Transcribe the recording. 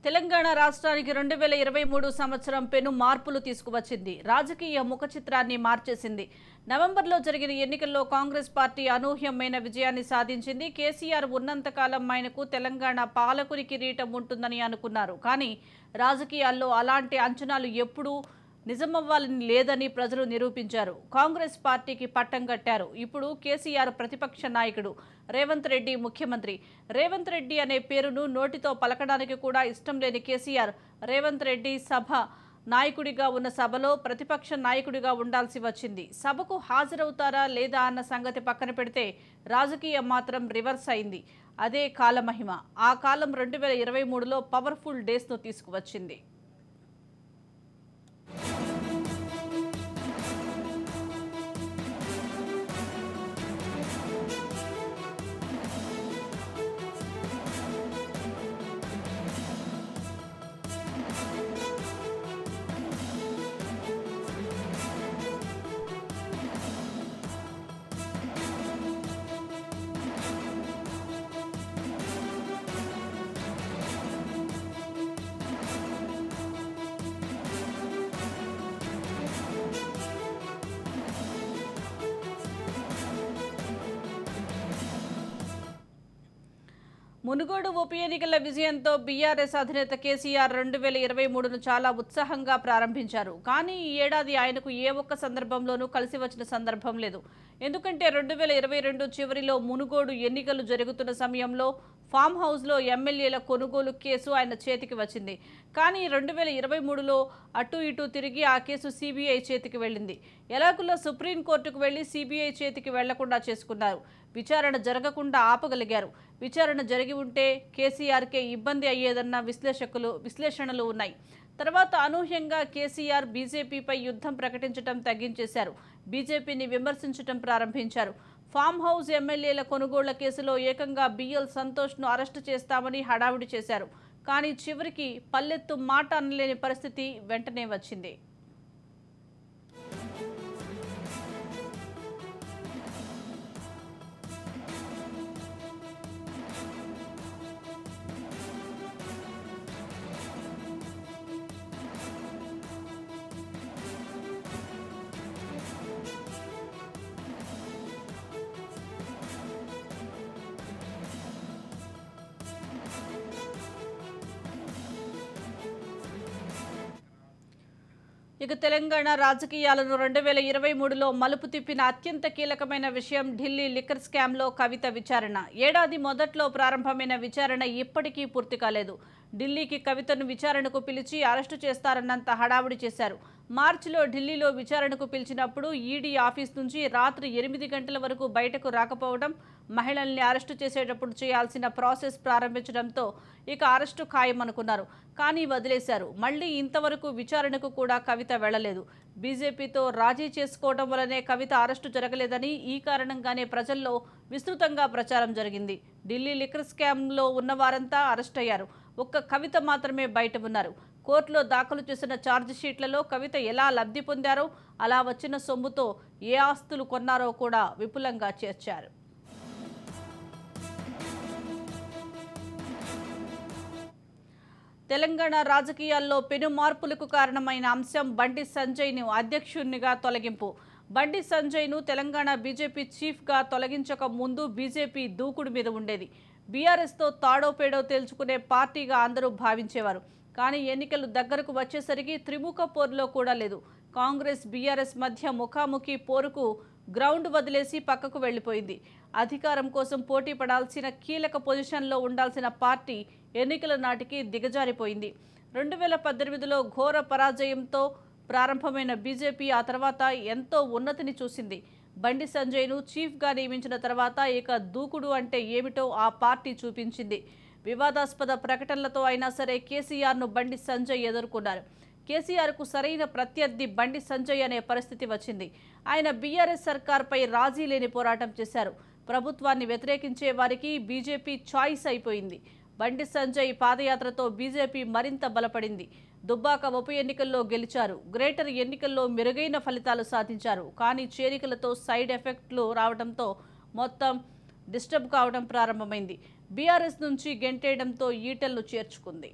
తెలంగాణ రాష్ట్రానికి 2023 సంవత్సరం పెను మార్పులు తీసుకువచ్చింది. రాజకీయ ముఖ చిత్రాన్ని మార్చేసింది. నవంబర్లో జరిగిన ఎన్నికల్లో కాంగ్రెస్ పార్టీ అనూహ్యమైన విజయాన్ని సాధించింది. కేసీఆర్ ఉన్నంతకాలం ఆయనకు తెలంగాణ పాలకుని కిరీటం ఉంటుందని అనుకున్నారు. కానీ రాజకీయాల్లో అలాంటి అంచనాలు ఎప్పుడూ నిజమవ్వాలని లేదని ప్రజలు నిరూపించారు. కాంగ్రెస్ పార్టీకి పట్టం కట్టారు. ఇప్పుడు కేసీఆర్ ప్రతిపక్ష నాయకుడు, రేవంత్ రెడ్డి ముఖ్యమంత్రి. రేవంత్ రెడ్డి అనే పేరును నోటితో పలకడానికి కూడా ఇష్టం లేని కేసీఆర్ రేవంత్ రెడ్డి సభ నాయకుడిగా ఉన్న సభలో ప్రతిపక్ష నాయకుడిగా ఉండాల్సి వచ్చింది. సభకు హాజరవుతారా లేదా అన్న సంగతి పక్కన పెడితే రాజకీయం మాత్రం రివర్స్ అయింది. అదే కాలమహిమ. ఆ కాలం 2023లో పవర్ఫుల్ డేస్ను తీసుకువచ్చింది. మునుగోడు ఉప ఎన్నికల విజయంతో బీఆర్ఎస్ అధినేత కేసీఆర్ 2023ను చాలా ఉత్సాహంగా ప్రారంభించారు. కానీ ఈ ఏడాది ఆయనకు ఏ ఒక్క సందర్భంలోనూ కలిసి వచ్చిన సందర్భం లేదు. ఎందుకంటే 2022 చివరిలో మునుగోడు ఎన్నికలు జరుగుతున్న సమయంలో ఫామ్ హౌస్లో ఎమ్మెల్యేల కొనుగోలు కేసు ఆయన చేతికి వచ్చింది. కానీ 2023లో అటు ఇటు తిరిగి ఆ కేసు సిబిఐ చేతికి వెళ్ళింది. ఎలాగులో సుప్రీంకోర్టుకు వెళ్లి సిబిఐ చేతికి వెళ్లకుండా చేసుకున్నారు. విచారణ జరగకుండా ఆపగలిగారు. విచారణ జరిగి ఉంటే కేసీఆర్కే ఇబ్బంది అయ్యేదన్న విశ్లేషణలు ఉన్నాయి. తర్వాత అనూహ్యంగా కేసీఆర్ బీజేపీపై యుద్ధం ప్రకటించడం తగ్గించేశారు. బీజేపీని విమర్శించడం ప్రారంభించారు. ఫామ్ హౌస్ ఎమ్మెల్యేల కొనుగోళ్ల కేసులో ఏకంగా బిఎల్ సంతోష్ను అరెస్టు చేస్తామని హడావుడి చేశారు. కానీ చివరికి పల్లెత్తు మాట అనలేని పరిస్థితి వెంటనే వచ్చింది. ఇక తెలంగాణ రాజకీయాలను 2023లో మలుపు తిప్పిన అత్యంత కీలకమైన విషయం ఢిల్లీ లిక్కర్ స్కామ్లో కవిత విచారణ. ఏడాది మొదట్లో ప్రారంభమైన విచారణ ఇప్పటికీ పూర్తి కాలేదు. ఢిల్లీకి కవితను విచారణకు పిలిచి అరెస్టు చేస్తారన్నంత హడావుడి చేశారు. మార్చిలో ఢిల్లీలో విచారణకు పిలిచినప్పుడు ఈడీ ఆఫీస్ నుంచి రాత్రి 8 గంటల వరకు బయటకు రాకపోవడం, మహిళల్ని అరెస్టు చేసేటప్పుడు చేయాల్సిన ప్రాసెస్ ప్రారంభించడంతో ఇక అరెస్టు ఖాయమనుకున్నారు. కానీ వదిలేశారు. మళ్లీ ఇంతవరకు విచారణకు కూడా కవిత వెళ్లలేదు. బీజేపీతో రాజీ చేసుకోవడం వల్లనే కవిత అరెస్టు జరగలేదని, ఈ కారణంగానే ప్రజల్లో విస్తృతంగా ప్రచారం జరిగింది. ఢిల్లీ లిక్కర్ స్కామ్లో ఉన్నవారంతా అరెస్ట్ అయ్యారు. ఒక్క కవిత మాత్రమే బయట ఉన్నారు. కోర్టులో దాఖలు చేసిన ఛార్జిషీట్లలో కవిత ఎలా లబ్ధి పొందారో, అలా వచ్చిన సొమ్ముతో ఏ ఆస్తులు కొన్నారో కూడా విపులంగా చేర్చారు. తెలంగాణ రాజకీయాల్లో పెను మార్పులకు కారణమైన అంశం బండి సంజయ్ను అధ్యక్షునిగా తొలగింపు. బండి సంజయ్ను తెలంగాణ బీజేపీ చీఫ్గా తొలగించక ముందు బీజేపీ దూకుడు మీద ఉండేది. బీఆర్ఎస్తో తాడో పేడో తేల్చుకునే పార్టీగా అందరూ భావించేవారు. కానీ ఎన్నికలు దగ్గరకు వచ్చేసరికి త్రిముఖ పోరులో కూడా లేదు. కాంగ్రెస్ బీఆర్ఎస్ మధ్య ముఖాముఖి పోరుకు గ్రౌండ్ వదిలేసి పక్కకు వెళ్లిపోయింది. అధికారం కోసం పోటీ పడాల్సిన కీలక పొజిషన్లో ఉండాల్సిన పార్టీ ఎన్నికల నాటికి దిగజారిపోయింది. 2018లో ఘోర పరాజయంతో ప్రారంభమైన బీజేపీ ఆ తర్వాత ఎంతో ఉన్నతిని చూసింది. బండి సంజయ్ను చీఫ్గా నియమించిన తర్వాత ఇక దూకుడు అంటే ఏమిటో ఆ పార్టీ చూపించింది. వివాదాస్పద ప్రకటనలతో అయినా సరే కేసీఆర్ను బండి సంజయ్ ఎదుర్కొన్నారు. కేసీఆర్కు సరైన ప్రత్యర్థి బండి సంజయ్ అనే పరిస్థితి వచ్చింది. ఆయన బీఆర్ఎస్ సర్కార్పై రాజీ లేని పోరాటం చేశారు. ప్రభుత్వాన్ని వ్యతిరేకించే వారికి బీజేపీ చాయిస్ అయిపోయింది. బండి సంజయ్ పాదయాత్రతో బీజేపీ మరింత బలపడింది. దుబ్బాక ఉప ఎన్నికల్లో గెలిచారు. గ్రేటర్ ఎన్నికల్లో మెరుగైన ఫలితాలు సాధించారు. కానీ చేరికలతో సైడ్ ఎఫెక్ట్లు రావడంతో మొత్తం డిస్టర్బ్ కావడం ప్రారంభమైంది. బీఆర్ఎస్ నుంచి గెంటేయడంతో ఈటెలను చేర్చుకుంది.